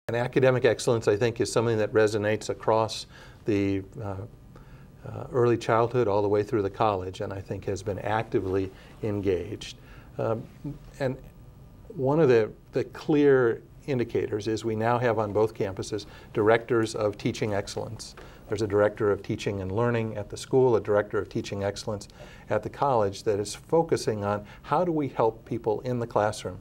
And academic excellence, I think, is something that resonates across the early childhood all the way through the college, and I think has been actively engaged. And one of the clear indicators is we now have on both campuses directors of teaching excellence. There's a director of teaching and learning at the school, a director of teaching excellence at the college that is focusing on how do we help people in the classroom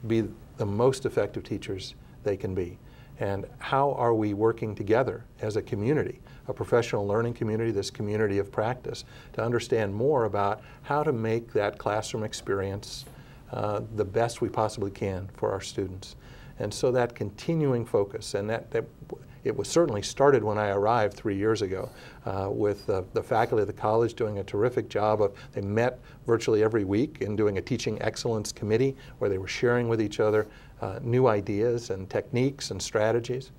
be the most effective teachers they can be. And how are we working together as a community, a professional learning community, this community of practice, to understand more about how to make that classroom experience the best we possibly can for our students. And so that continuing focus, and that it was certainly started when I arrived 3 years ago with the faculty of the college doing a terrific job of, they met virtually every week and doing a teaching excellence committee where they were sharing with each other new ideas and techniques and strategies.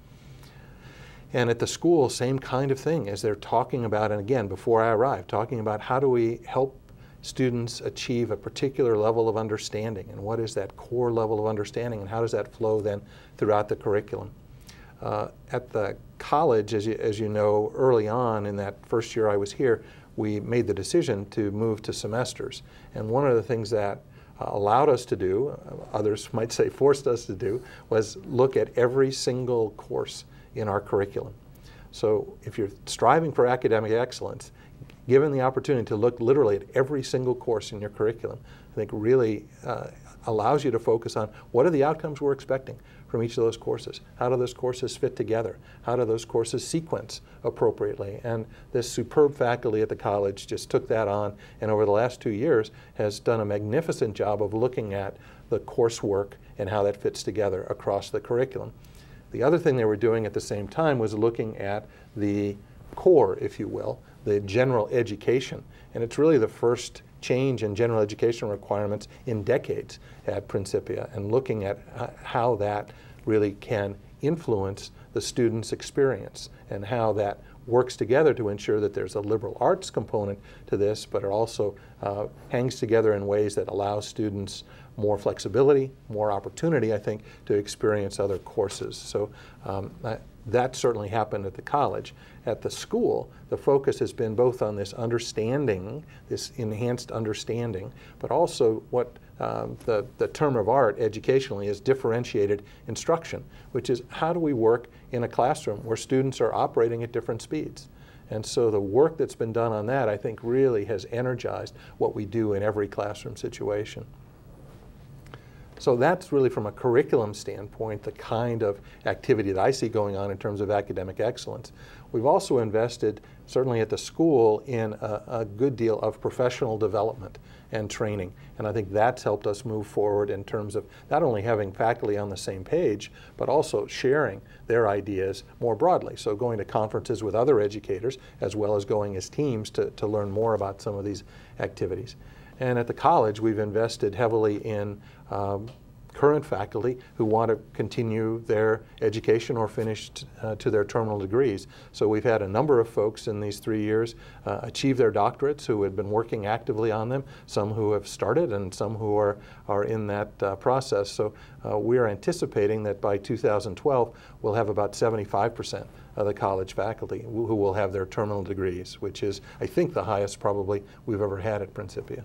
And at the school, same kind of thing as they're talking about, and again, before I arrived, talking about how do we help students achieve a particular level of understanding, and what is that core level of understanding, and how does that flow then throughout the curriculum. At the college, as you know, early on in that first year I was here, we made the decision to move to semesters. And one of the things that allowed us to do, others might say forced us to do, was look at every single course in our curriculum. So if you're striving for academic excellence, given the opportunity to look literally at every single course in your curriculum, I think really allows you to focus on what are the outcomes we're expecting from each of those courses. How do those courses fit together? How do those courses sequence appropriately? And this superb faculty at the college just took that on, and over the last 2 years has done a magnificent job of looking at the coursework and how that fits together across the curriculum. The other thing they were doing at the same time was looking at the core, if you will, the general education. And it's really the first change in general education requirements in decades at Principia, and looking at how that really can influence the student's experience and how that works together to ensure that there's a liberal arts component to this, but it also hangs together in ways that allow students more flexibility, more opportunity, I think, to experience other courses. So that certainly happened at the college. At the school, the focus has been both on this understanding, this enhanced understanding, but also what the term of art educationally is differentiated instruction, which is how do we work in a classroom where students are operating at different speeds. And so the work that's been done on that, I think, really has energized what we do in every classroom situation. So that's really, from a curriculum standpoint, the kind of activity that I see going on in terms of academic excellence. We've also invested, certainly at the school, in a good deal of professional development and training. And I think that's helped us move forward in terms of not only having faculty on the same page, but also sharing their ideas more broadly. So going to conferences with other educators, as well as going as teams to learn more about some of these activities. And at the college, we've invested heavily in current faculty who want to continue their education or finish to their terminal degrees. So we've had a number of folks in these 3 years achieve their doctorates who had been working actively on them, some who have started and some who are in that process. So we are anticipating that by 2012 we'll have about 75% of the college faculty who will have their terminal degrees, which is, I think, the highest probably we've ever had at Principia.